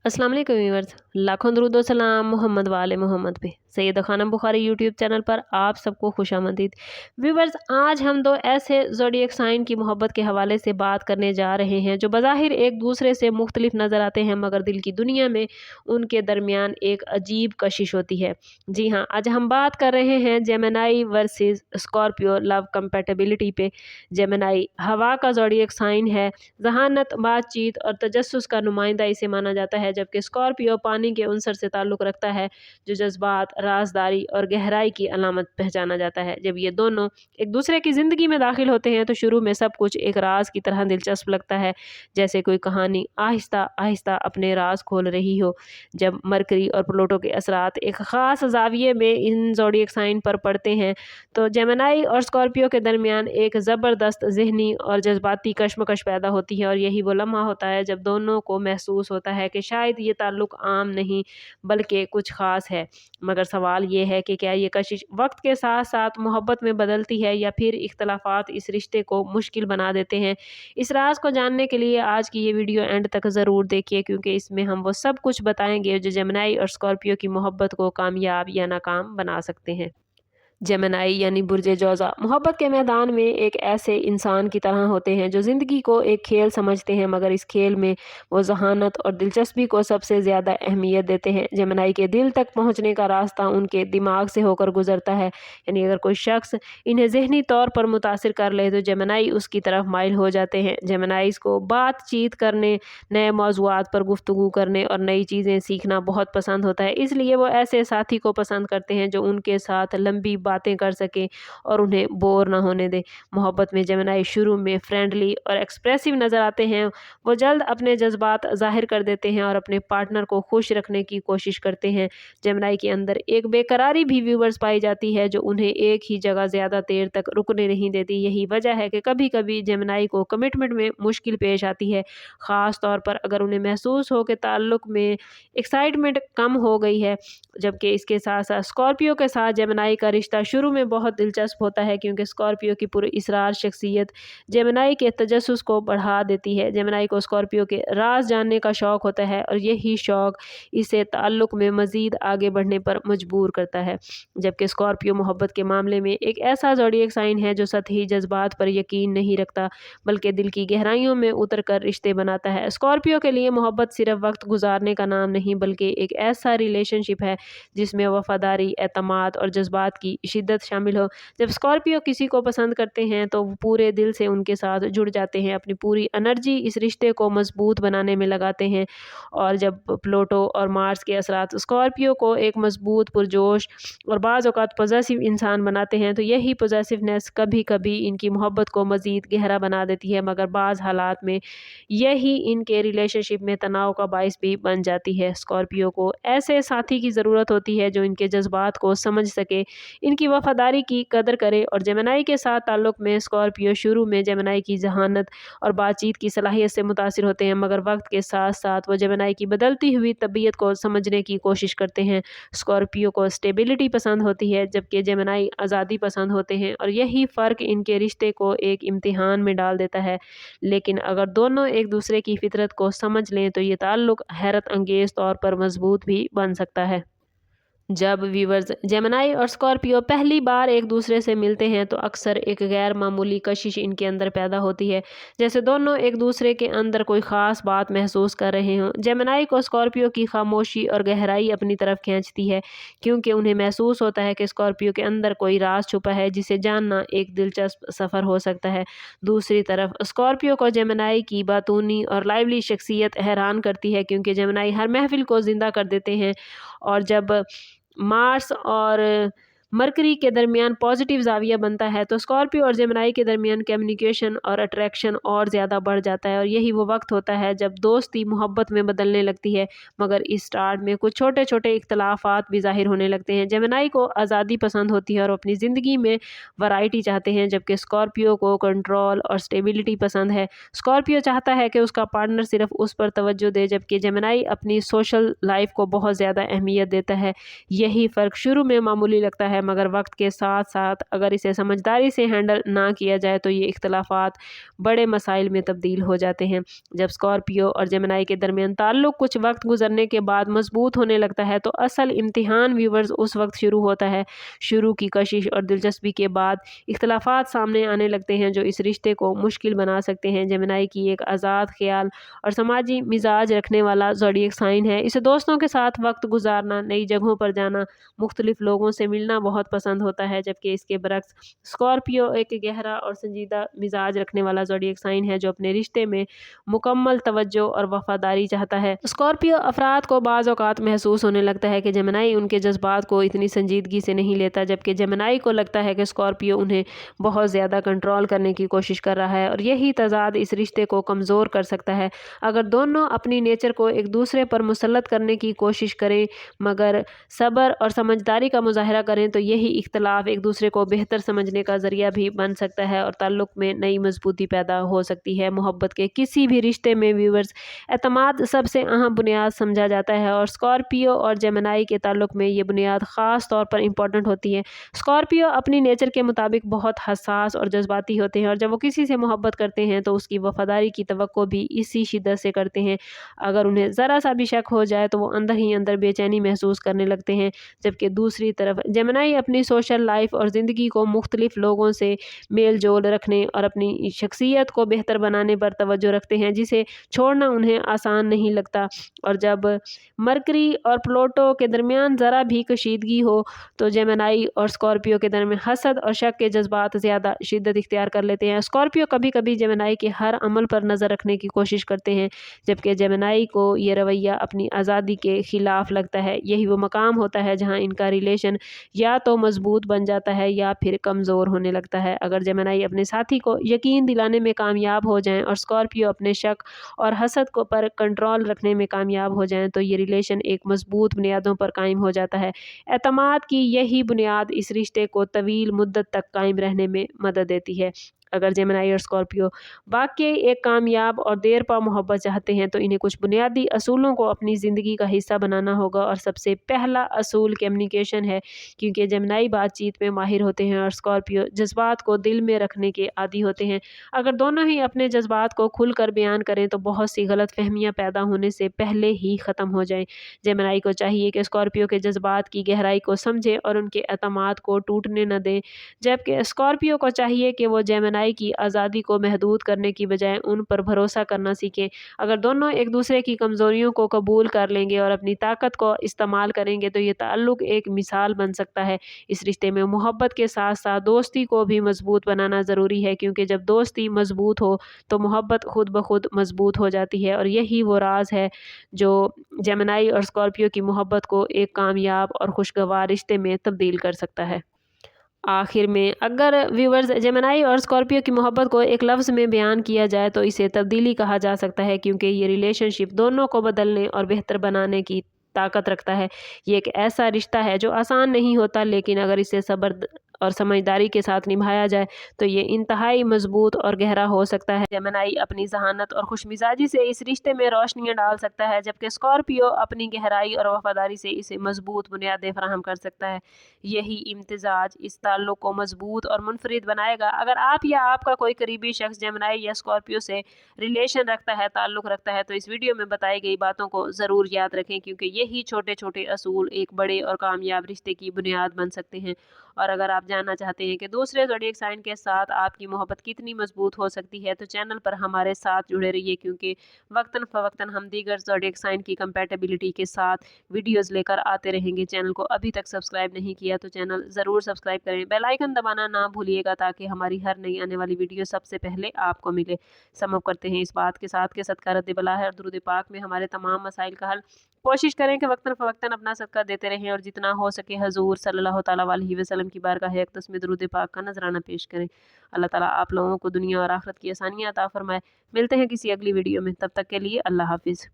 अस्सलाम वालेकुम व्यूअर्स, लाखों दरूद व सलाम मोहम्मद वाले मोहम्मद पे। सैयदा खानम बुखारी यूट्यूब चैनल पर आप सबको खुशामदीद। व्यूअर्स, आज हम दो ऐसे ज़ोडिएक साइन की मोहब्बत के हवाले से बात करने जा रहे हैं जो बज़ाहिर एक दूसरे से मुख्तलिफ नज़र आते हैं, मगर दिल की दुनिया में उनके दरमियान एक अजीब कशिश होती है। जी हाँ, आज हम बात कर रहे हैं Gemini versus Scorpio love compatibility पे। जेमिनी हवा का ज़ोडिएक साइन है, जहानत, बातचीत और तजस्सुस का नुमाइंदा इसे माना जाता है, जबकि स्कॉर्पियो पानी के उनसर से ताल्लुक़ रखता है जो जज्बात, राजदारी और गहराई की अलामत पहचाना जाता है। जब ये दोनों एक दूसरे की ज़िंदगी में दाखिल होते हैं तो शुरू में सब कुछ एक राज की तरह दिलचस्प लगता है, जैसे कोई कहानी आहिस्ता आहिस्ता अपने राज खोल रही हो। जब मरकरी और प्लूटो के असरात एक ख़ास ज़ाविये में इन ज़ोडिएक साइन पर पड़ते हैं तो जेमिनी और स्कॉर्पियो के दरमियान एक ज़बरदस्त ज़हनी और जज्बाती कशमकश पैदा होती है, और यही वो लम्हा होता है जब दोनों को महसूस होता है कि शायद ये ताल्लुक़ आम नहीं बल्कि कुछ ख़ास है। मगर सवाल ये है कि क्या ये कशिश वक्त के साथ साथ मोहब्बत में बदलती है या फिर इख्तलाफात इस रिश्ते को मुश्किल बना देते हैं। इस राज को जानने के लिए आज की ये वीडियो एंड तक ज़रूर देखिए, क्योंकि इसमें हम वो सब कुछ बताएंगे जो जेमिनी और स्कॉर्पियो की मोहब्बत को कामयाब या नाकाम बना सकते हैं। जेमिनी यानी बुर्जे जौज़ा मोहब्बत के मैदान में एक ऐसे इंसान की तरह होते हैं जो ज़िंदगी को एक खेल समझते हैं, मगर इस खेल में वो ज़हानत और दिलचस्पी को सबसे ज़्यादा अहमियत देते हैं। जेमिनी के दिल तक पहुंचने का रास्ता उनके दिमाग से होकर गुजरता है, यानी अगर कोई शख्स इन्हें ज़हनी तौर पर मुतासिर कर ले तो जेमिनी उसकी तरफ माइल हो जाते हैं। जेमिनीज़ को बातचीत करने, नए मौज़ूआत पर गुफ्तगू करने और नई चीज़ें सीखना बहुत पसंद होता है, इसलिए वो ऐसे साथी को पसंद करते हैं जो उनके साथ लंबी बातें कर सके और उन्हें बोर ना होने दे। मोहब्बत में जेमिनी शुरू में फ्रेंडली और एक्सप्रेसिव नज़र आते हैं। वो जल्द अपने जज्बात ज़ाहिर कर देते हैं और अपने पार्टनर को खुश रखने की कोशिश करते हैं। जेमिनी के अंदर एक बेकरारी भी व्यूअर्स पाई जाती है जो उन्हें एक ही जगह ज़्यादा देर तक रुकने नहीं देती। यही वजह है कि कभी कभी जेमिनी को कमिटमेंट में मुश्किल पेश आती है, ख़ास तौर पर अगर उन्हें महसूस हो कि ताल्लुक़ में एक्साइटमेंट कम हो गई है। जबकि इसके साथ साथ स्कॉर्पियो के साथ जेमिनी का रिश्ता शुरू में बहुत दिलचस्प होता है, क्योंकि स्कॉर्पियो की पुरअसरार शख्सियत जेमिनी के तजस्सुस को बढ़ा देती है। जेमिनी को स्कॉर्पियो के राज जानने का शौक़ होता है और यही शौक़ इसे ताल्लुक़ में मज़ीद आगे बढ़ने पर मजबूर करता है। जबकि स्कॉर्पियो मोहब्बत के मामले में एक ऐसा ज़ोडिएक साइन है जो सतही जज्बात पर यकीन नहीं रखता, बल्कि दिल की गहराइयों में उतर कर रिश्ते बनाता है। स्कॉर्पियो के लिए मोहब्बत सिर्फ वक्त गुजारने का नाम नहीं, बल्कि एक ऐसा रिलेशनशिप है जिसमें वफादारी, एतमाद और जज्बात की शिद्दत शामिल हो। जब स्कॉर्पियो किसी को पसंद करते हैं तो वो पूरे दिल से उनके साथ जुड़ जाते हैं, अपनी पूरी एनर्जी इस रिश्ते को मजबूत बनाने में लगाते हैं। और जब प्लूटो और मार्स के असरात स्कॉर्पियो को एक मजबूत, पुरजोश और बाज़ औक़ात पॉजेसिव इंसान बनाते हैं तो यही पॉजेसिवनेस कभी कभी इनकी मोहब्बत को मज़ीद गहरा बना देती है, मगर बाज़ हालात में यही इनके रिलेशनशिप में तनाव का बाइस भी बन जाती है। स्कॉर्पियो को ऐसे साथी की ज़रूरत होती है जो इनके जज्बात को समझ सके, इनकी वफादारी की कदर करे। और जेमिनी के साथ ताल्लुक़ में स्कॉर्पियो शुरू में जेमिनी की जहानत और बातचीत की सलाहियत से मुतासिर होते हैं, मगर वक्त के साथ साथ वो जेमिनी की बदलती हुई तबीयत को समझने की कोशिश करते हैं। स्कॉर्पियो को स्टेबिलिटी पसंद होती है, जबकि जेमिनी आज़ादी पसंद होते हैं, और यही फ़र्क इनके रिश्ते को एक इम्तिहान में डाल देता है। लेकिन अगर दोनों एक दूसरे की फितरत को समझ लें तो ये ताल्लुक़ हैरत अंगेज़ तौर पर मजबूत भी बन सकता है। जब व्यूअर्स जेमिनी और स्कॉर्पियो पहली बार एक दूसरे से मिलते हैं तो अक्सर एक गैर मामूली कशिश इनके अंदर पैदा होती है, जैसे दोनों एक दूसरे के अंदर कोई ख़ास बात महसूस कर रहे हों। जेमिनी को स्कॉर्पियो की खामोशी और गहराई अपनी तरफ खींचती है, क्योंकि उन्हें महसूस होता है कि स्कॉर्पियो के अंदर कोई राज छुपा है जिसे जानना एक दिलचस्प सफ़र हो सकता है। दूसरी तरफ स्कॉर्पियो को जेमिनी की बातूनी और लाइवली शख्सियत हैरान करती है, क्योंकि जेमिनी हर महफिल को ज़िंदा कर देते हैं। और जब मार्स और मरकरी के दरमियान पॉजिटिव ज़ाविया बनता है तो स्कॉर्पियो और जेमिनी के दरमियान कम्युनिकेशन और अट्रैक्शन और ज़्यादा बढ़ जाता है, और यही वो वक्त होता है जब दोस्ती मोहब्बत में बदलने लगती है। मगर इस स्टार्ट में कुछ छोटे छोटे इख्तलाफात भी ज़ाहिर होने लगते हैं। जेमिनी को आज़ादी पसंद होती है और अपनी ज़िंदगी में वैरायटी चाहते हैं, जबकि स्कॉर्पियो को कंट्रोल और स्टेबिलिटी पसंद है। स्कॉर्पियो चाहता है कि उसका पार्टनर सिर्फ उस पर तवज्जो दे, जबकि जेमिनी अपनी सोशल लाइफ को बहुत ज़्यादा अहमियत देता है। यही फ़र्क शुरू में मामूली लगता है, है, मगर वक्त के साथ साथ अगर इसे समझदारी से हैंडल ना किया जाए तो ये इख्तलाफात बड़े मसाइल में तब्दील हो जाते हैं। जब स्कॉर्पियो और जेमिनी के दरमियान ताल्लुक कुछ वक्त गुजरने के बाद मजबूत होने लगता है तो असल इम्तिहान व्यूवर्स उस वक्त शुरू होता है। शुरू की कशिश और दिलचस्पी के बाद इख्तलाफात सामने आने लगते हैं जो इस रिश्ते को मुश्किल बना सकते हैं। जेमिनी की एक आज़ाद ख्याल और समाजी मिजाज रखने वाला ज़ोडिएक साइन है। इसे दोस्तों के साथ वक्त गुजारना, नई जगहों पर जाना, मुख्तलिफ लोगों से मिलना बहुत पसंद होता है, जबकि इसके बरक्स स्कॉर्पियो एक गहरा और संजीदा मिजाज रखने वाला ज़ोडिएक साइन है जो अपने रिश्ते में मुकम्मल तवज्जो और वफादारी चाहता है। स्कॉर्पियो अफराद को बाज़ औक़ात महसूस होने लगता है कि जेमिनी उनके जज्बात को इतनी संजीदगी से नहीं लेता, जबकि जेमिनी को लगता है कि स्कॉर्पियो उन्हें बहुत ज़्यादा कंट्रोल करने की कोशिश कर रहा है, और यही तज़ाद इस रिश्ते को कमज़ोर कर सकता है। अगर दोनों अपनी नेचर को एक दूसरे पर मुसल्लत करने की कोशिश करें मगर सब्र और समझदारी का मुजाहरा करें तो यही इख्तलाफ एक दूसरे को बेहतर समझने का ज़रिया भी बन सकता है और ताल्लुक़ में नई मजबूती पैदा हो सकती है। मोहब्बत के किसी भी रिश्ते में व्यूअर्स एतमाद सबसे अहम बुनियाद समझा जाता है, और स्कॉर्पियो और जेमिनी के ताल्लुक़ में ये बुनियाद ख़ास तौर पर इम्पॉर्टेंट होती है। स्कॉर्पियो अपनी नेचर के मुताबिक बहुत हसास और जज्बाती होते हैं, और जब वो किसी से मोहब्बत करते हैं तो उसकी वफादारी की तवक्को भी इसी शिद्दत से करते हैं। अगर उन्हें ज़रा सा भी शक हो जाए तो वो अंदर ही अंदर बेचैनी महसूस करने लगते हैं। जबकि दूसरी तरफ जेमिनी अपनी सोशल लाइफ और ज़िंदगी को मुख्तलिफ लोगों से मेल जोल रखने और अपनी शख्सियत को बेहतर बनाने पर तवज्जो रखते हैं, जिसे छोड़ना उन्हें आसान नहीं लगता। और जब मरकरी और प्लूटो के दरमियान ज़रा भी कशीदगी हो तो जेमिनी और स्कॉर्पियो के दरमियान हसद और शक के जज्बात ज़्यादा शिद्दत इख्तियार कर लेते हैं। स्कॉर्पियो कभी कभी जेमिनी के हर अमल पर नज़र रखने की कोशिश करते हैं, जबकि जेमिनी को ये रवैया अपनी आज़ादी के ख़िलाफ़ लगता है। यही वो मकाम होता है जहाँ इनका रिलेशन या तो मजबूत बन जाता है या फिर कमज़ोर होने लगता है। अगर जेमिनी अपने साथी को यकीन दिलाने में कामयाब हो जाएं और स्कॉर्पियो अपने शक और हसद को पर कंट्रोल रखने में कामयाब हो जाएं तो ये रिलेशन एक मजबूत बुनियादों पर कायम हो जाता है। एतमाद की यही बुनियाद इस रिश्ते को तवील मुद्दत तक कायम रहने में मदद देती है। अगर जेमिनी और स्कॉर्पियो वाकई एक कामयाब और देर पा मोहब्बत चाहते हैं तो इन्हें कुछ बुनियादी असूलों को अपनी ज़िंदगी का हिस्सा बनाना होगा, और सबसे पहला असूल कम्युनिकेशन है, क्योंकि जेमिनी बातचीत में माहिर होते हैं और स्कॉर्पियो जज्बात को दिल में रखने के आदी होते हैं। अगर दोनों ही अपने जज्बात को खुलकर बयान करें तो बहुत सी गलत फहमियाँ पैदा होने से पहले ही ख़त्म हो जाएं। जेमिनी को चाहिए कि स्कॉर्पियो के जज्बात की गहराई को समझें और उनके एतमाद को टूटने न दें, जबकि स्कॉर्पियो को चाहिए कि वो जेमिनी की आज़ादी को महदूद करने की बजाय उन पर भरोसा करना सीखें। अगर दोनों एक दूसरे की कमज़ोरियों को कबूल कर लेंगे और अपनी ताकत को इस्तेमाल करेंगे तो ये ताल्लुक़ एक मिसाल बन सकता है। इस रिश्ते में मोहब्बत के साथ साथ दोस्ती को भी मजबूत बनाना ज़रूरी है, क्योंकि जब दोस्ती मजबूत हो तो मोहब्बत खुद ब खुद मजबूत हो जाती है, और यही वो राज है जो जेमिनी और स्कॉर्पियो की मोहब्बत को एक कामयाब और खुशगवार रिश्ते में तब्दील कर सकता है। आखिर में अगर व्यूवर्स जेमिनी और स्कॉर्पियो की मोहब्बत को एक लफ्ज़ में बयान किया जाए तो इसे तब्दीली कहा जा सकता है, क्योंकि ये रिलेशनशिप दोनों को बदलने और बेहतर बनाने की ताकत रखता है। ये एक ऐसा रिश्ता है जो आसान नहीं होता, लेकिन अगर इसे सब्र और समझदारी के साथ निभाया जाए तो ये इंतहाई मजबूत और गहरा हो सकता है। जेमिनी अपनी जहानत और खुशमिजाजी से इस रिश्ते में रोशनियाँ डाल सकता है, जबकि स्कॉर्पियो अपनी गहराई और वफादारी से इसे मजबूत बुनियादें फराहम कर सकता है। यही इम्तिजाज इस ताल्लुक़ को मजबूत और मुनफरिद बनाएगा। अगर आप या आपका कोई करीबी शख्स जेमिनी या स्कॉर्पियो से रिलेशन रखता है, ताल्लुक़ रखता है, तो इस वीडियो में बताई गई बातों को ज़रूर याद रखें, क्योंकि यही छोटे छोटे असूल एक बड़े और कामयाब रिश्ते की बुनियाद बन सकते हैं। और अगर आप जानना चाहते हैं कि दूसरे ज़ोडिएक साइन के साथ आपकी मोहब्बत कितनी मजबूत हो सकती है तो चैनल पर हमारे साथ जुड़े रहिए, क्योंकि वक्तन फ़वक्तन हम दीगर ज़ोडिएक साइन की कंपैटिबिलिटी के साथ वीडियोस लेकर आते रहेंगे। चैनल को अभी तक सब्सक्राइब नहीं किया तो चैनल ज़रूर सब्सक्राइब करें, बेल आइकन दबाना ना भूलिएगा ताकि हमारी हर नई आने वाली वीडियो सबसे पहले आपको मिले। समअप करते हैं इस बात के साथ कि सदका रद्द बला है और दुरूद पाक में हमारे तमाम मसाइल का हल। कोशिश करें कि वक्तन फ़वक्तन अपना सदका देते रहें और जितना हो सके हजूर सल्लल्लाहु तआला अलैहि वसल्लम की बारगाह अक़दस में दुरूद पाक का नजराना पेश करें। अल्लाह ताला आप लोगों को दुनिया और आखिरत की आसानियाँ अता फरमाए। मिलते हैं किसी अगली वीडियो में, तब तक के लिए अल्लाह हाफिज़।